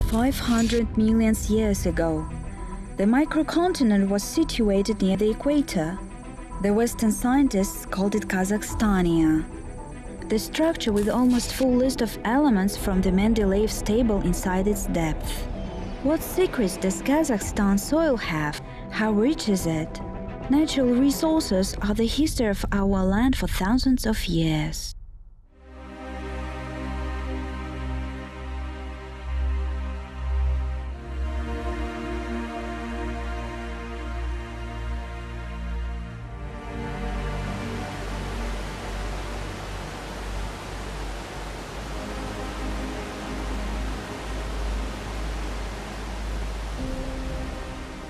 500 million years ago. The microcontinent was situated near the equator. The Western scientists called it Kazakhstania. The structure with almost full list of elements from the Mendeleev's table inside its depth. What secrets does Kazakhstan soil have? How rich is it? Natural resources are the history of our land for thousands of years.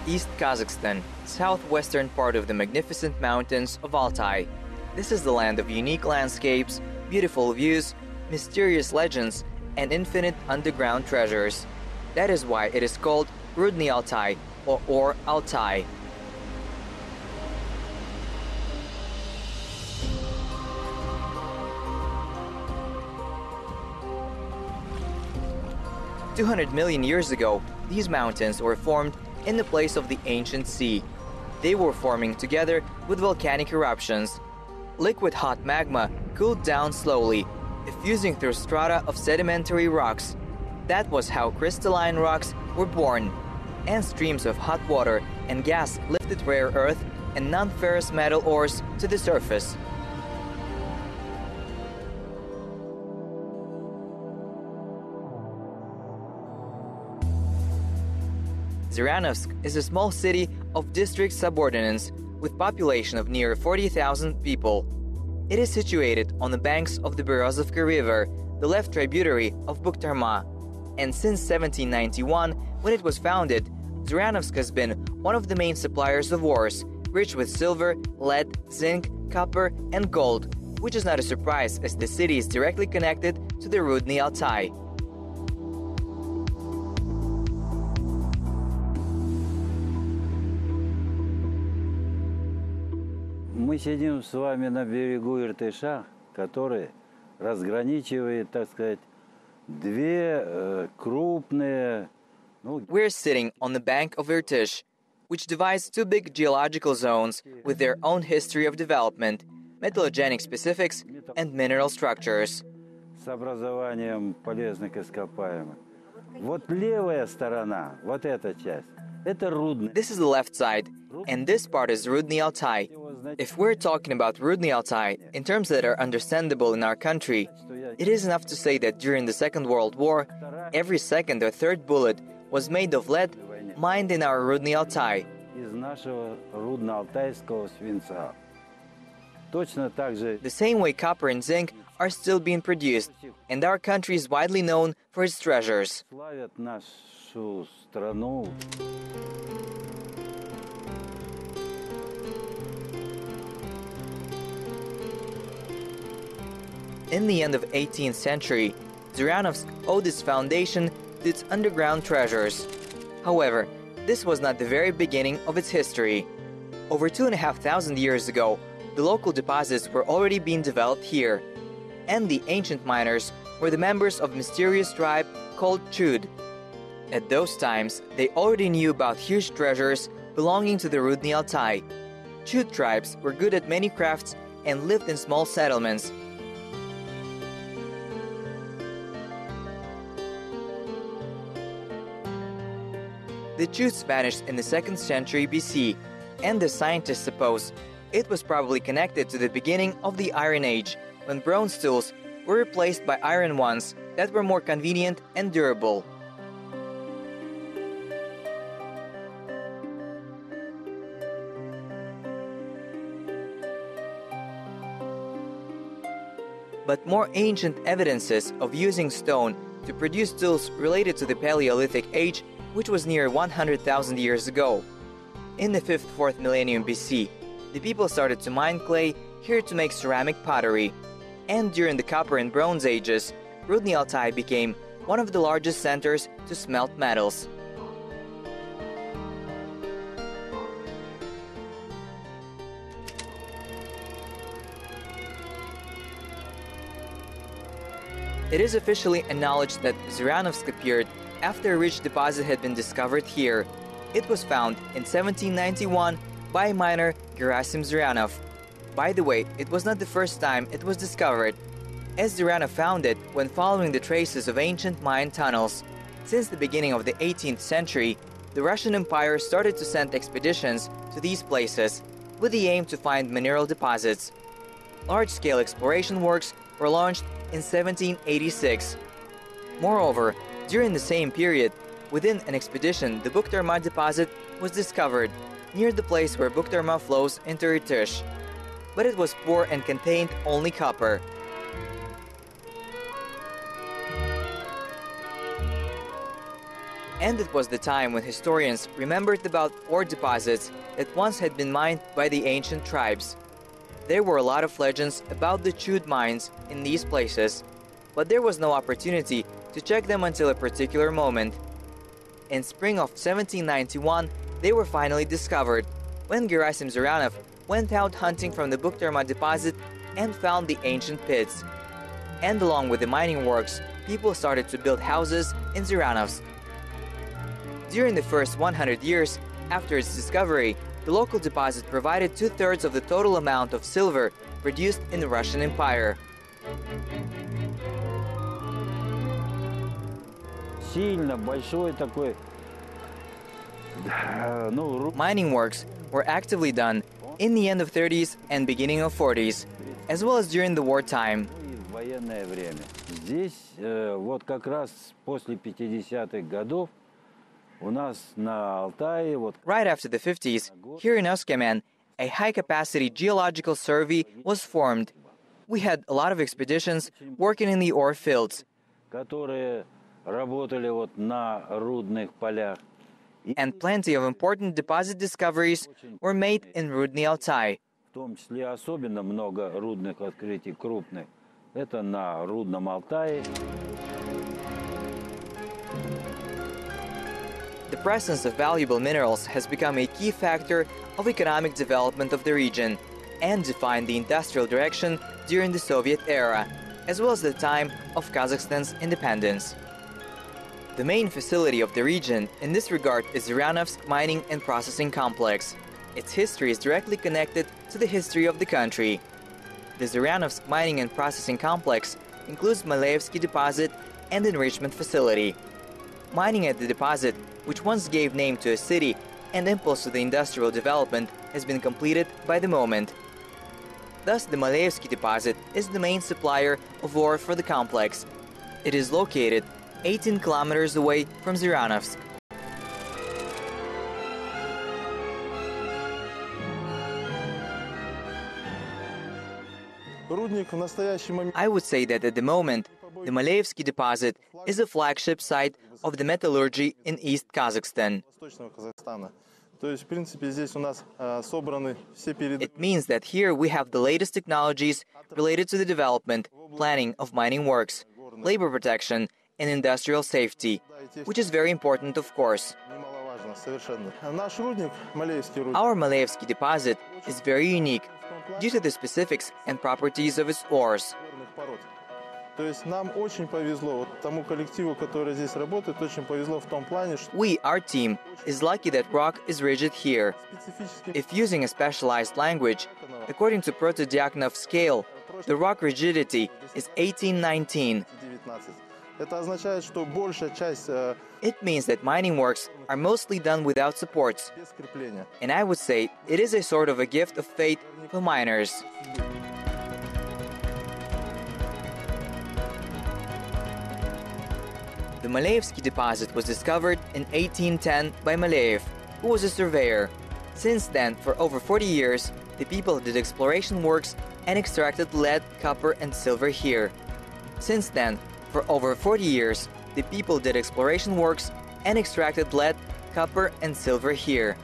East Kazakhstan, southwestern part of the magnificent mountains of Altai. This is the land of unique landscapes, beautiful views, mysterious legends, and infinite underground treasures. That is why it is called Rudnyi Altai or Altai. "200 million years ago, these mountains were formed in the place of the ancient sea. They were forming together with volcanic eruptions. Liquid hot magma cooled down slowly, effusing through strata of sedimentary rocks. That was how crystalline rocks were born. And streams of hot water and gas lifted rare earth and non-ferrous metal ores to the surface. Zhiranovsk is a small city of district subordinates with population of near 40,000 people. It is situated on the banks of the Berezovka River, the left tributary of Bukhtarma. And since 1791, when it was founded, Zhiranovsk has been one of the main suppliers of ores, rich with silver, lead, zinc, copper, and gold, which is not a surprise as the city is directly connected to the Rudnyi Altai. Мы сидим с вами на берегу Иртыша, который разграничивает, так сказать, две крупные. We're sitting on the bank of Irtysh, which divides two big geological zones with their own history of development, metallogenic specifics, and mineral structures. С образованием полезных ископаемых. Вот левая сторона, вот эта часть, это Рудный. This is the left side, and this part is Rudnyi Altai. If we're talking about Rudnyi Altai in terms that are understandable in our country, it is enough to say that during the Second World War, every second or third bullet was made of lead mined in our Rudnyi Altai. Из нашего рудно-алтайского свинца. Точно так же. The same way copper and zinc are still being produced, and our country is widely known for its treasures. Славят нашу страну. In the end of 18th century, Zhiranovsk owed its foundation to its underground treasures. However, this was not the very beginning of its history. Over 2,500 years ago, the local deposits were already being developed here, and the ancient miners were the members of a mysterious tribe called Chude. At those times, they already knew about huge treasures belonging to the Rudnyi Altai. Chude tribes were good at many crafts and lived in small settlements. The Chudes vanished in the 2nd century BC, and the scientists suppose it was probably connected to the beginning of the Iron Age, when bronze tools were replaced by iron ones that were more convenient and durable. But more ancient evidences of using stone to produce tools related to the Paleolithic age, which was near 100,000 years ago. In the 5th-4th millennium BC, the people started to mine clay here to make ceramic pottery. And during the Copper and Bronze Ages, Rudnyi Altai became one of the largest centers to smelt metals. It is officially acknowledged that Zhiranovsk appeared after a rich deposit had been discovered here. It was found in 1791 by miner Gerasim Zurianov. By the way, it was not the first time it was discovered, as Zurianov found it when following the traces of ancient Mayan tunnels. Since the beginning of the 18th century, the Russian Empire started to send expeditions to these places with the aim to find mineral deposits. Large-scale exploration works were launched in 1786. Moreover, during the same period, within an expedition, the Bukhtarma deposit was discovered near the place where Bukhtarma flows into Irtysh. But it was poor and contained only copper. And it was the time when historians remembered about ore deposits that once had been mined by the ancient tribes. There were a lot of legends about the Chude mines in these places, but there was no opportunity to check them until a particular moment. In spring of 1791, they were finally discovered when Gerasim Zurianov went out hunting from the Bukhtarma deposit and found the ancient pits. And along with the mining works, people started to build houses in Zurianovsk. During the first 100 years after its discovery, the local deposit provided 2/3 of the total amount of silver produced in the Russian Empire. Mining works were actively done in the end of 30s and beginning of 40s, as well as during the wartime. Здесь вот как раз после 50-х годов у нас на Алтае вот. Right after the 50s, here in Oskamen, a high-capacity geological survey was formed. We had a lot of expeditions working in the ore fields. Которые работали вот на рудных полях. And plenty of important deposit discoveries were made in Rudnyi Altai. В том числе особенно много рудных открытий крупных. Это на Рудном Алтае. The presence of valuable minerals has become a key factor of economic development of the region and defined the industrial direction during the Soviet era, as well as the time of Kazakhstan's independence. The main facility of the region in this regard is Zurianovsk Mining and Processing Complex. Its history is directly connected to the history of the country. The Zurianovsk Mining and Processing Complex includes Maleevsky Deposit and Enrichment Facility. Mining at the deposit, which once gave name to a city and impulse to the industrial development, has been completed by the moment. Thus, the Maleevsky Deposit is the main supplier of ore for the complex. It is located 18 kilometers away from Zurianovsk. I would say that at the moment, the Maleevsky Deposit is a flagship site of the metallurgy in East Kazakhstan. It means that here we have the latest technologies related to the development, planning of mining works, labor protection, and industrial safety, which is very important, of course. Our Maleevsky deposit is very unique due to the specifics and properties of its ores. We, our team, is lucky that rock is rigid here. If using a specialized language, according to Proto-Dyakonov scale, the rock rigidity is 18-19. It means that mining works are mostly done without supports, and I would say it is a sort of a gift of fate for miners. The Maleevsky deposit was discovered in 1810 by Maleev, who was a surveyor. Since then, for over 40 years, the people did exploration works and extracted lead, copper, and silver here. Since then, for over 40 years, the people did exploration works and extracted lead, copper, and silver here.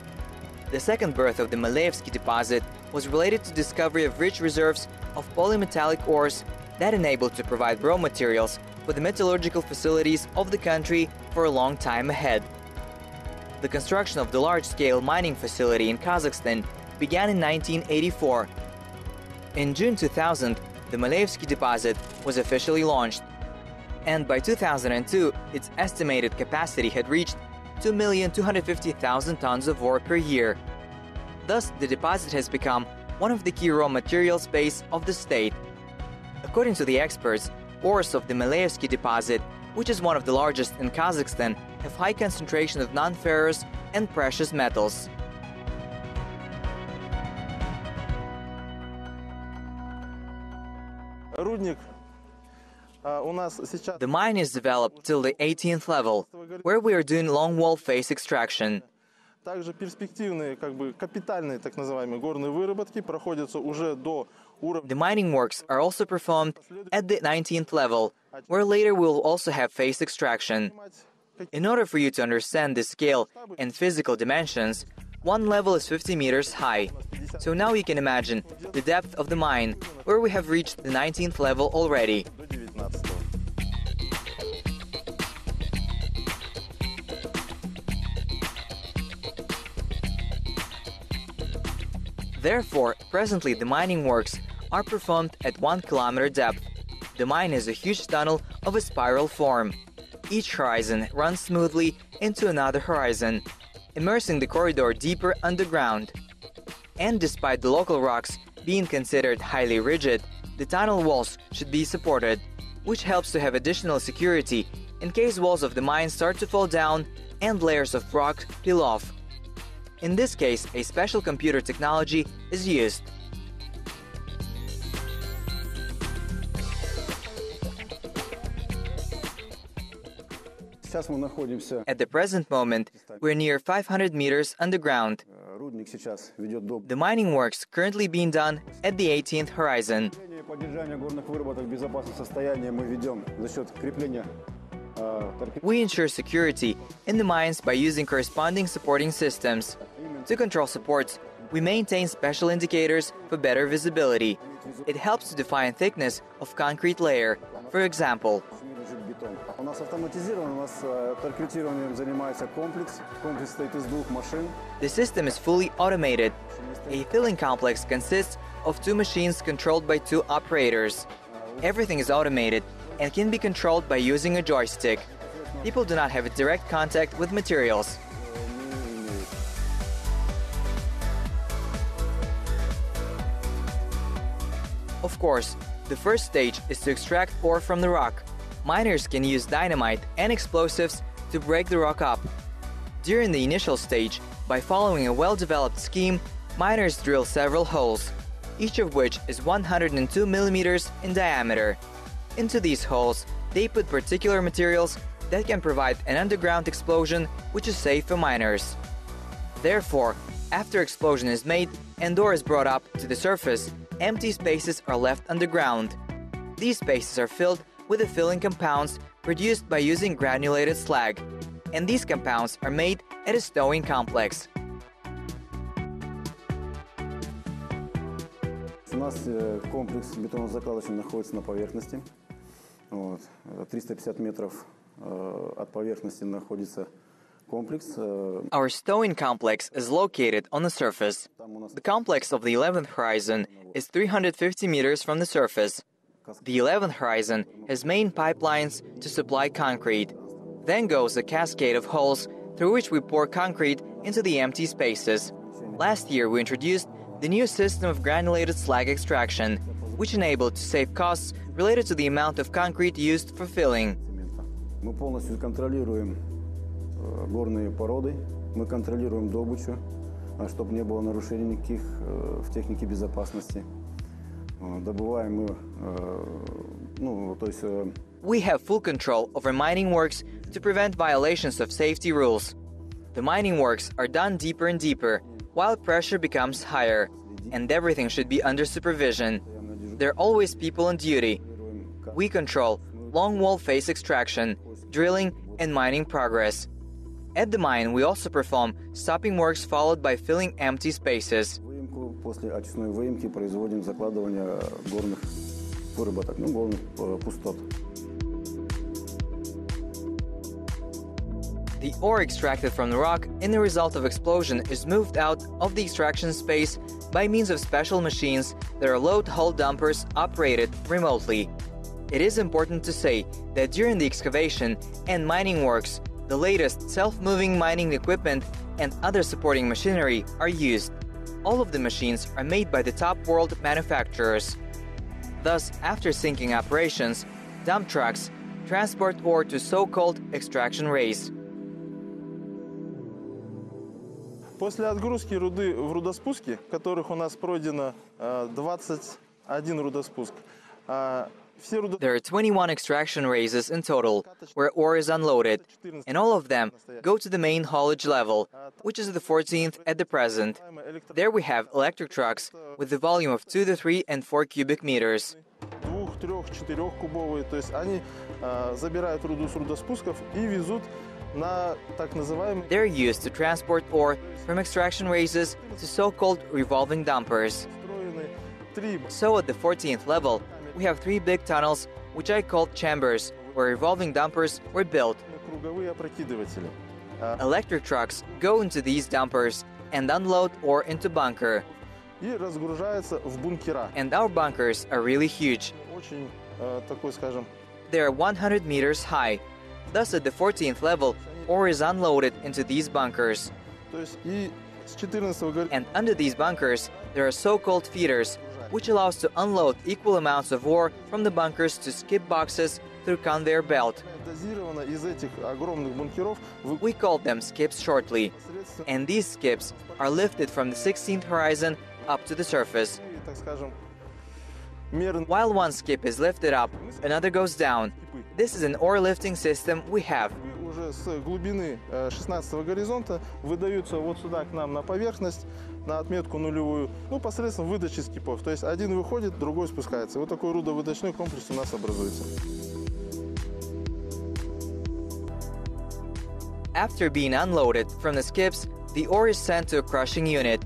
The second birth of the Maleevsky deposit was related to discovery of rich reserves of polymetallic ores that enabled to provide raw materials for the metallurgical facilities of the country for a long time ahead. The construction of the large-scale mining facility in Kazakhstan began in 1984. In June 2000, the Maleevsky deposit was officially launched. and by 2002, its estimated capacity had reached 2,250,000 tons of ore per year. Thus, the deposit has become one of the key raw materials base of the state. According to the experts, ores of the Malayevsky deposit, which is one of the largest in Kazakhstan, have high concentration of non-ferrous and precious metals. The mine is developed till the 18th level, where we are doing longwall face extraction. Также перспективные, капитальные, так называемые, горные выработки проходятся уже до уровня. The mining works are also performed at the 19th level, where later we will also have face extraction. In order for you to understand the scale and physical dimensions, one level is 50 meters high. So now you can imagine the depth of the mine, where we have reached the 19th level already. Therefore, presently the mining works are performed at 1 kilometer depth. The mine is a huge tunnel of a spiral form. Each horizon runs smoothly into another horizon, immersing the corridor deeper underground. And despite the local rocks being considered highly rigid, the tunnel walls should be supported, which helps to have additional security in case walls of the mine start to fall down and layers of rock peel off. In this case, a special computer technology is used. At the present moment, we're near 500 meters underground. The mining works currently being done at the 18th horizon. We ensure security in the mines by using corresponding supporting systems. To control supports, we maintain special indicators for better visibility. It helps to define thickness of concrete layer, for example. The system is fully automated. A filling complex consists of 2 machines controlled by 2 operators. Everything is automated and can be controlled by using a joystick. People do not have a direct contact with materials. Of course, the first stage is to extract ore from the rock. Miners can use dynamite and explosives to break the rock up. During the initial stage, by following a well-developed scheme, miners drill several holes, each of which is 102 millimeters in diameter. Into these holes, they put particular materials that can provide an underground explosion which is safe for miners. Therefore, after explosion is made and ore is brought up to the surface, empty spaces are left underground. These spaces are filled with the filling compounds produced by using granulated slag, and these compounds are made at a stowing complex. У нас комплекс бетонозакладочный находится на поверхности. 350 метров от поверхности находится комплекс. Our stowing complex is located on the surface. The complex of the 11th horizon is 350 meters from the surface. The 11th horizon has main pipelines to supply concrete. Then goes a cascade of holes through which we pour concrete into the empty spaces. Last year we introduced the new system of granulated slag extraction, which enabled to save costs related to the amount of concrete used for filling. Мы полностью контролируем горные породы, мы контролируем добычу, чтобы не было нарушений никаких в технике безопасности. Добываем мы, то есть. We have full control over mining works to prevent violations of safety rules. The mining works are done deeper and deeper, while pressure becomes higher, and everything should be under supervision. There are always people on duty. We control long wall face extraction, drilling, and mining progress. At the mine, we also perform stopping works followed by filling empty spaces. После очистной выемки производим закладывание горных выработок, горных пустот. The ore extracted from the rock in the result of explosion is moved out of the extraction space by means of special machines that are load hole dumpers operated remotely. It is important to say that during the excavation and mining works, the latest self-moving mining equipment and other supporting machinery are used. All of the machines are made by the top world manufacturers. Thus, after sinking operations, dump trucks transport ore to so-called extraction rays. После отгрузки руды в рудоспуске, которых у нас пройдено 21 рудоспуск, there are 21 extraction raises in total, where ore is unloaded, and all of them go to the main haulage level, which is the 14th at the present. There we have electric trucks with the volume of 2 to 3 and 4 cubic meters. 2, 3, 4 кубовые, то есть они забирают руду с рудоспусков и везут на так называемые... They're used to transport ore from extraction raises to so-called revolving dumpers. So at the 14th level, we have 3 big tunnels, which I called chambers, where revolving dumpers were built. Electric trucks go into these dumpers and unload ore into bunker. And our bunkers are really huge. They are 100 meters high. Thus at the 14th level, ore is unloaded into these bunkers. And under these bunkers, there are so-called feeders, which allows to unload equal amounts of ore from the bunkers to skip boxes through conveyor belt. We call them skips shortly, and these skips are lifted from the 16th horizon up to the surface. While one skip is lifted up, another goes down. This is an ore lifting system we have. С глубины 16-го горизонта выдаются вот сюда к нам на поверхность, на отметку нулевую, посредством выдачи скипов. То есть один выходит, другой спускается. Вот такой рудовыдачной комплекс у нас образуется. After being unloaded from the skips, the ore is sent to a crushing unit.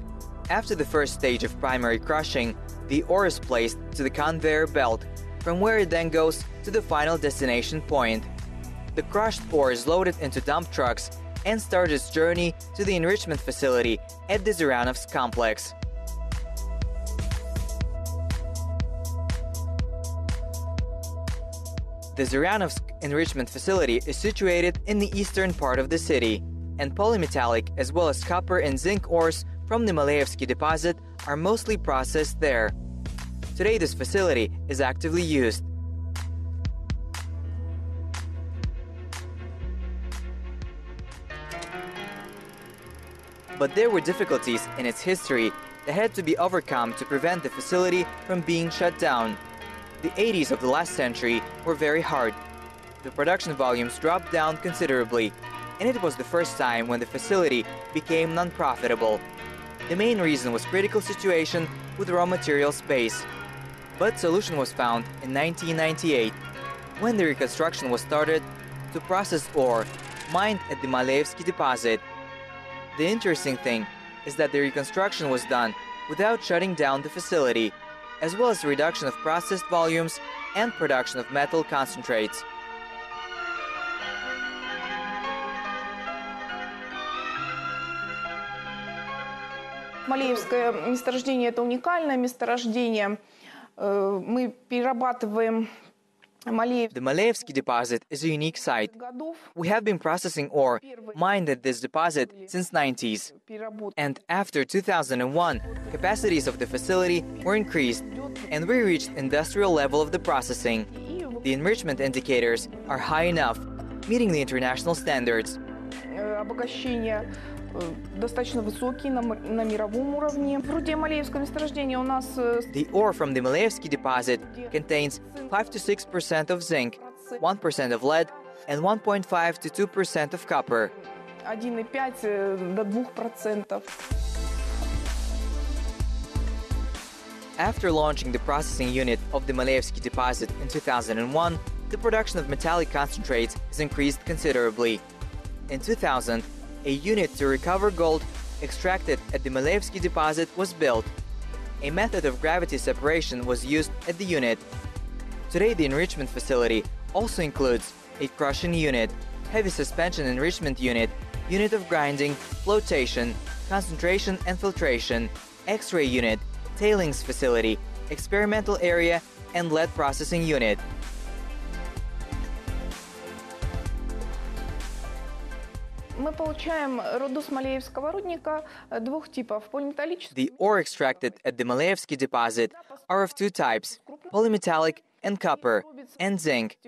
After the first stage of primary crushing, the ore is placed to the conveyor belt, from where it then goes to the final destination point. The crushed ore is loaded into dump trucks and starts its journey to the enrichment facility at the Zhiranovsk complex. The Zhiranovsk enrichment facility is situated in the eastern part of the city, and polymetallic as well as copper and zinc ores from the Malayevsky deposit are mostly processed there. Today this facility is actively used. But there were difficulties in its history that had to be overcome to prevent the facility from being shut down. The 80s of the last century were very hard. The production volumes dropped down considerably, and it was the first time when the facility became non-profitable. The main reason was critical situation with raw material space. But solution was found in 1998, when the reconstruction was started to process ore mined at the Malayevsky deposit. The interesting thing is that the reconstruction was done without shutting down the facility, as well as the reduction of processed volumes and production of metal concentrates. Малеевское месторождение – это уникальное месторождение. Мы перерабатываем Малеев. The Malayevsky deposit is a unique site. We have been processing ore mined at this deposit since 90s. And after 2001, capacities of the facility were increased, and we reached industrial level of the processing. The enrichment indicators are high enough, meeting the international standards. Обогащение достаточно высокие на мировом уровне. В руде Малеевского месторождения у нас... The ore from the Malayevsky deposit contains 5 to 6% of zinc, 1% of lead, and 1.5 to 2% of copper. 1,5 до 2%. After launching the processing unit of the Malayevsky deposit in 2001, the production of metallic concentrates is increased considerably. In 2000, a unit to recover gold extracted at the Malayevsky deposit was built. A method of gravity separation was used at the unit. Today, the enrichment facility also includes a crushing unit, heavy suspension enrichment unit, unit of grinding, flotation, concentration and filtration, X-ray unit, tailings facility, experimental area, and lead processing unit. получаем руду Смолеевского рудника двух типов. Полиметаллическую. The ore extracted at the Maleyevsky deposit are of two types, polymetallic and copper, and zinc.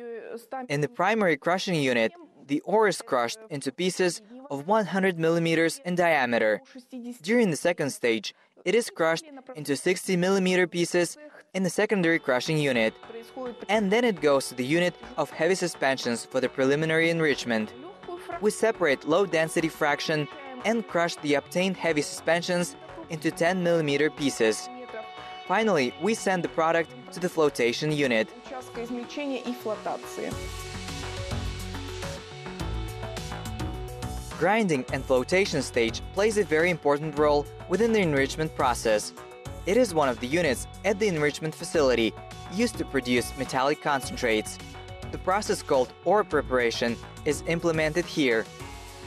In the primary crushing unit, the ore is crushed into pieces of 100 millimeters in diameter. During the second stage, it is crushed into 60 millimeter pieces in the secondary crushing unit, and then it goes to the unit of heavy suspensions for the preliminary enrichment. We separate low-density fraction and crush the obtained heavy suspensions into 10 millimeter pieces. Finally, we send the product to the flotation unit. Участка измельчения и флотации. Grinding and flotation stage plays a very important role within the enrichment process. It is one of the units at the enrichment facility used to produce metallic concentrates. The process called ore preparation is implemented here.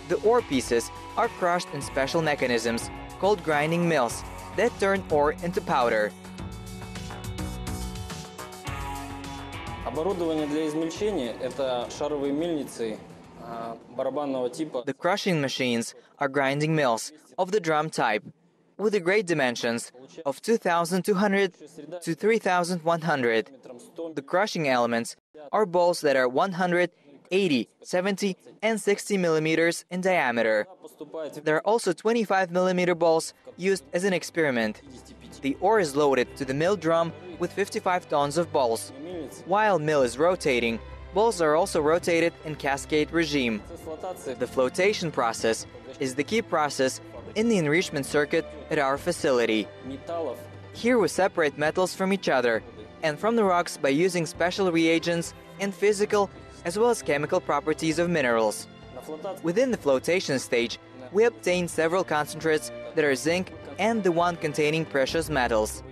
The ore pieces are crushed in special mechanisms called grinding mills that turn ore into powder. Оборудование для измельчения – это шаровые мельницы барабанного типа. The crushing machines are grinding mills of the drum type, with the great dimensions of 2,200 to 3,100. The crushing elements are balls that are 100, 80, 70, and 60 millimeters in diameter. There are also 25 millimeter balls used as an experiment. The ore is loaded to the mill drum with 55 tons of balls. While mill is rotating, balls are also rotated in cascade regime. The flotation process is the key process in the enrichment circuit at our facility. Here we separate metals from each other and from the rocks by using special reagents and physical as well as chemical properties of minerals. Within the flotation stage, we obtain several concentrates that are zinc and the one containing precious metals.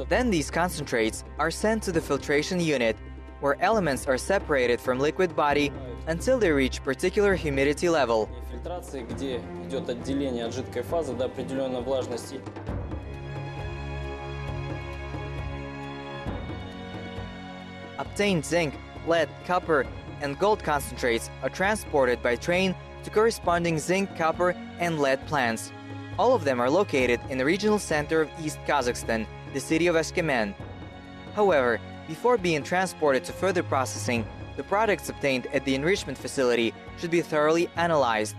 Then these concentrates are sent to the filtration unit, where elements are separated from liquid body until they reach particular humidity level. Фильтрации, где идет отделение от жидкой фазы до определенной влажности. Obtained zinc, lead, copper, and gold concentrates are transported by train to corresponding zinc, copper, and lead plants. All of them are located in the regional center of East Kazakhstan, the city of Eskemen. However, before being transported to further processing, the products obtained at the enrichment facility should be thoroughly analyzed.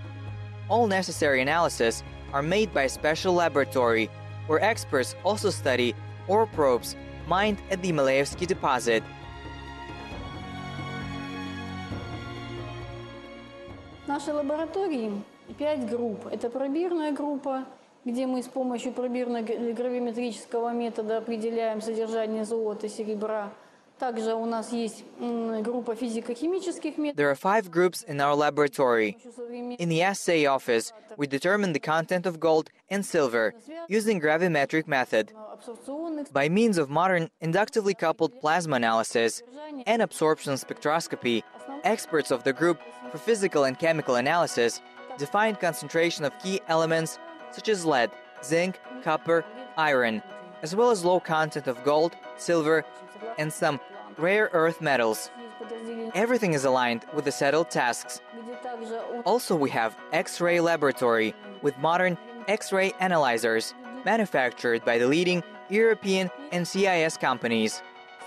All necessary analyses are made by a special laboratory, where experts also study ore probes mined at the Maleyevsky deposit. В нашей лаборатории 5 групп. Это пробирная группа, где мы с помощью пробирно-гравиметрического метода определяем содержание золота и серебра. Также у нас есть группа физико-химических методов. There are 5 groups in our laboratory. In the assay office, we determine the content of gold and silver using gravimetric method. By means of modern inductively coupled plasma analysis and absorption spectroscopy, experts of the group for physical and chemical analysis define concentration of key elements such as lead, zinc, copper, iron, as well as low content of gold, silver, and some rare earth metals. Everything is aligned with the settled tasks. Also, we have X-ray laboratory with modern X-ray analyzers manufactured by the leading European and CIS companies.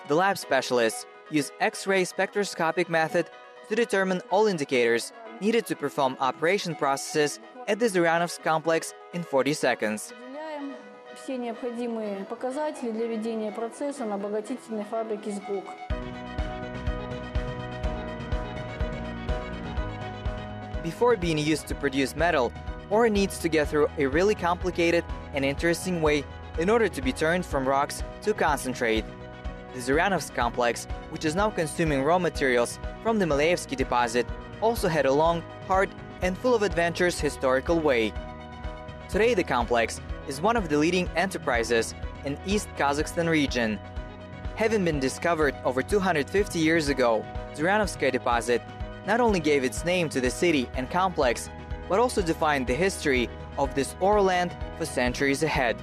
The lab specialists use X-ray spectroscopic method to determine all indicators needed to perform operation processes at the Zhuryanovsk complex in 40 seconds. Все необходимые показатели для ведения процесса на обогатительной фабрике «Сгок». Before being used to produce metal, ore needs to get through a really complicated and interesting way in order to be turned from rocks to concentrate. The Zhuryanovsk complex, which is now consuming raw materials from the Maleyevsky deposit, also had a long, hard, and full of adventures historical way. Today the complex is one of the leading enterprises in East Kazakhstan region. Having been discovered over 250 years ago, Zhuryanovskaya deposit not only gave its name to the city and complex, but also defined the history of this ore land for centuries ahead.